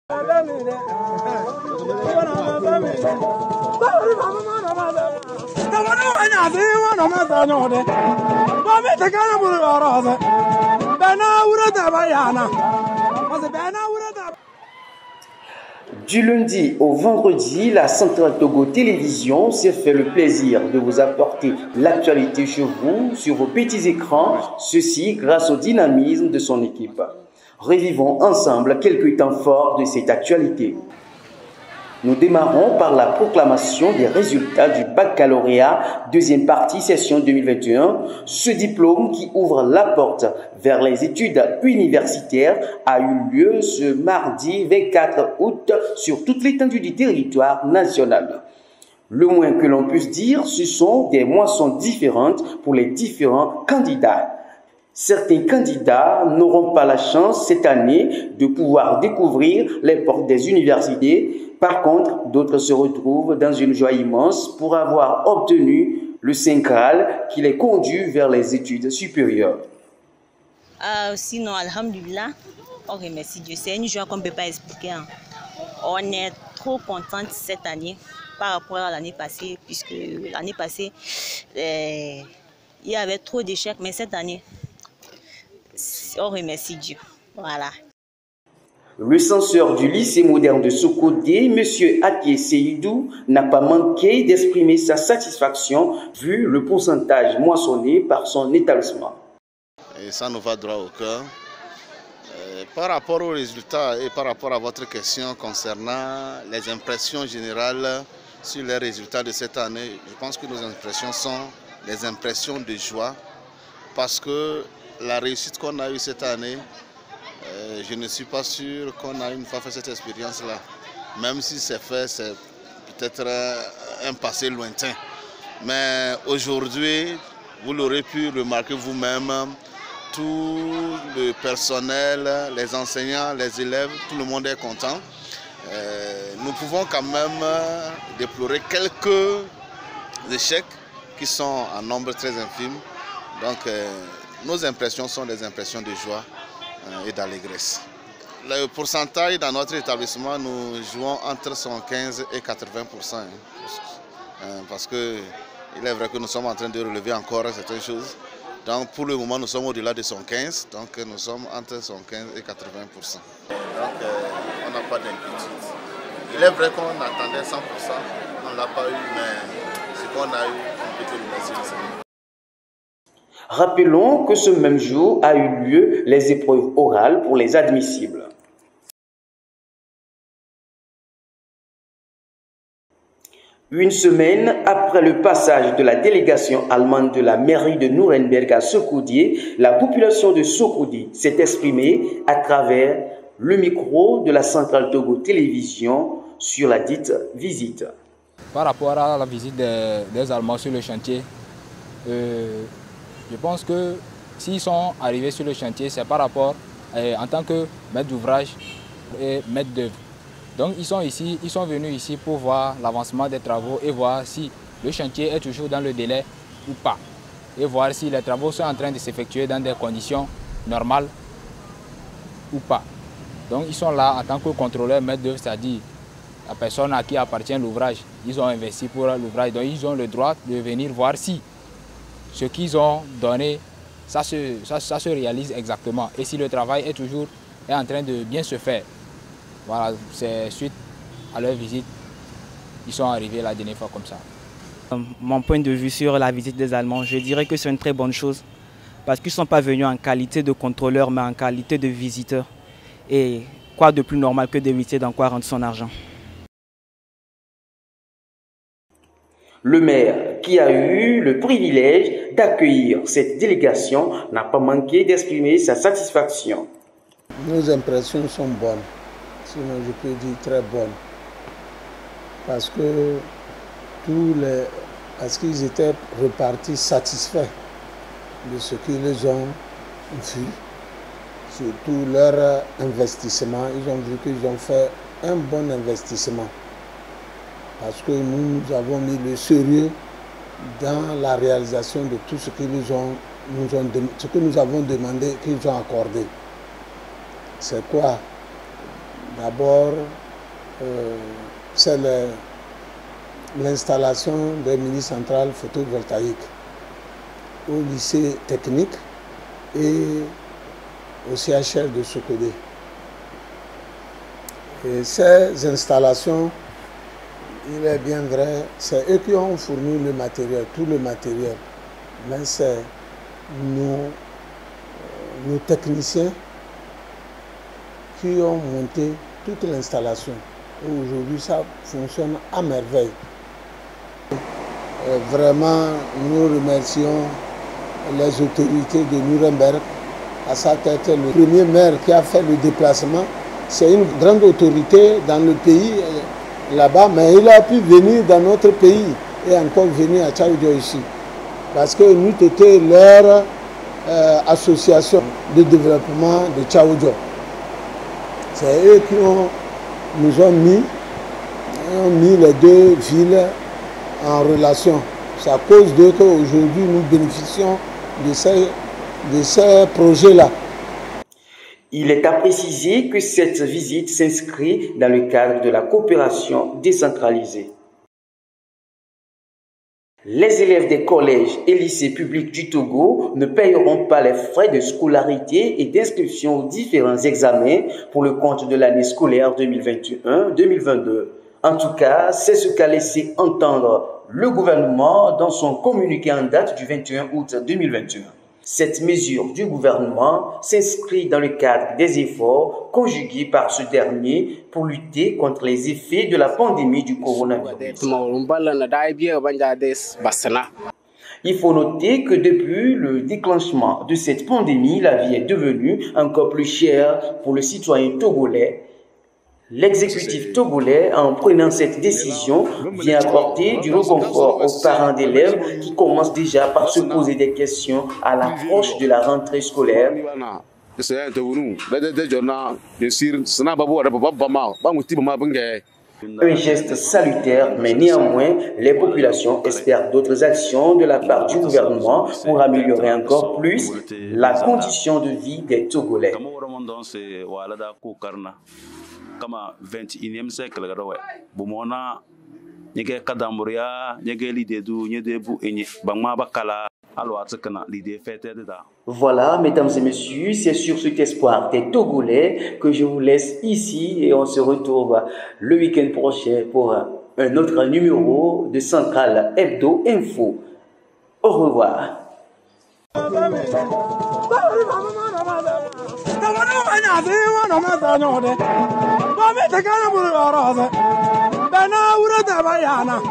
Du lundi au vendredi, la Centrale Togo Télévision s'est fait le plaisir de vous apporter l'actualité chez vous sur vos petits écrans, ceci grâce au dynamisme de son équipe. Revivons ensemble quelques temps forts de cette actualité. Nous démarrons par la proclamation des résultats du baccalauréat, deuxième partie, session 2021. Ce diplôme qui ouvre la porte vers les études universitaires a eu lieu ce mardi 24 août sur toute l'étendue du territoire national. Le moins que l'on puisse dire, ce sont des moissons différentes pour les différents candidats. Certains candidats n'auront pas la chance cette année de pouvoir découvrir les portes des universités. Par contre, d'autres se retrouvent dans une joie immense pour avoir obtenu le Saint Graal qui les conduit vers les études supérieures. Sinon, alhamdulillah, on remercie Dieu. C'est une joie qu'on ne peut pas expliquer. On est trop contente cette année par rapport à l'année passée, puisque l'année passée, il y avait trop d'échecs, mais cette année, on remercie Dieu. Voilà. Le censeur du lycée moderne de Sokodé, M. Aké Seydou, n'a pas manqué d'exprimer sa satisfaction vu le pourcentage moissonné par son établissement. Et ça nous va droit au cœur. Par rapport aux résultats et par rapport à votre question concernant les impressions générales sur les résultats de cette année, je pense que nos impressions sont des impressions de joie parce que la réussite qu'on a eue cette année, je ne suis pas sûr qu'on a une fois fait cette expérience-là. Même si c'est fait, c'est peut-être un passé lointain. Mais aujourd'hui, vous l'aurez pu remarquer vous-même, tout le personnel, les enseignants, les élèves, tout le monde est content. Nous pouvons quand même déplorer quelques échecs qui sont en nombre très infime. Donc, nos impressions sont des impressions de joie et d'allégresse. Le pourcentage dans notre établissement, nous jouons entre 115 et 80%. Parce qu'il est vrai que nous sommes en train de relever encore certaines choses. Donc pour le moment, nous sommes au-delà de 115, donc nous sommes entre 115 et 80%. Donc on n'a pas d'inquiétude. Il est vrai qu'on attendait 100%, on ne l'a pas eu, mais ce qu'on a eu, on peut le remercier. Rappelons que ce même jour a eu lieu les épreuves orales pour les admissibles. Une semaine après le passage de la délégation allemande de la mairie de Nuremberg à Sokodé, la population de Sokodé s'est exprimée à travers le micro de la Centrale Togo Télévision sur la dite visite. Par rapport à la visite des Allemands sur le chantier, je pense que s'ils sont arrivés sur le chantier, c'est par rapport en tant que maître d'ouvrage et maître d'œuvre. Donc ils sont venus ici pour voir l'avancement des travaux et voir si le chantier est toujours dans le délai ou pas. Et voir si les travaux sont en train de s'effectuer dans des conditions normales ou pas. Donc ils sont là en tant que contrôleur maître d'œuvre, c'est-à-dire la personne à qui appartient l'ouvrage. Ils ont investi pour l'ouvrage, donc ils ont le droit de venir voir si ce qu'ils ont donné, ça se réalise exactement. Et si le travail est en train de bien se faire. Voilà, c'est suite à leur visite, ils sont arrivés la dernière fois comme ça. Mon point de vue sur la visite des Allemands, je dirais que c'est une très bonne chose. Parce qu'ils ne sont pas venus en qualité de contrôleurs, mais en qualité de visiteurs. Et quoi de plus normal que de visiter dans quoi rendre son argent? Le maire, qui a eu le privilège d'accueillir cette délégation, n'a pas manqué d'exprimer sa satisfaction. Nos impressions sont bonnes, sinon je peux dire très bonnes, parce qu'ils étaient repartis satisfaits de ce qu'ils ont vu, surtout leur investissement. Ils ont vu qu'ils ont fait un bon investissement. Parce que nous avons mis le sérieux dans la réalisation de tout ce que nous avons demandé, qu'ils ont accordé. C'est quoi? D'abord, c'est l'installation des mini-centrales photovoltaïques au lycée technique et au CHR de Sokodé. Et ces installations, il est bien vrai, c'est eux qui ont fourni le matériel, tout le matériel, mais c'est nos techniciens qui ont monté toute l'installation. Aujourd'hui, ça fonctionne à merveille. Vraiment, nous remercions les autorités de Nuremberg, à sa tête le premier maire qui a fait le déplacement. C'est une grande autorité dans le pays là-bas, mais il a pu venir dans notre pays et encore venir à Tchaoudjo ici. Parce que nous étions leur association de développement de Tchaoudjo. C'est eux qui nous ont mis les deux villes en relation. C'est à cause d'eux qu'aujourd'hui nous bénéficions de ces projets-là. Il est à préciser que cette visite s'inscrit dans le cadre de la coopération décentralisée. Les élèves des collèges et lycées publics du Togo ne payeront pas les frais de scolarité et d'inscription aux différents examens pour le compte de l'année scolaire 2021-2022. En tout cas, c'est ce qu'a laissé entendre le gouvernement dans son communiqué en date du 21 août 2021. Cette mesure du gouvernement s'inscrit dans le cadre des efforts conjugués par ce dernier pour lutter contre les effets de la pandémie du coronavirus. Il faut noter que depuis le déclenchement de cette pandémie, la vie est devenue encore plus chère pour le citoyen togolais. L'exécutif togolais, en prenant cette décision, vient apporter du réconfort aux parents d'élèves qui commencent déjà par se poser des questions à l'approche de la rentrée scolaire. Un geste salutaire, mais néanmoins, les populations espèrent d'autres actions de la part du gouvernement pour améliorer encore plus la condition de vie des Togolais. Kama 21e siècle garawe bumona nyege kadamburia nyege lidedu nyedebu enye bangma bakala alwa tsakana lide fete da. Voilà, mesdames et messieurs, c'est sur cet espoir des Togolais que je vous laisse ici et on se retrouve le week-end prochain pour un autre numéro de Centrale Hebdo Info. Au revoir. Bana ura da bayana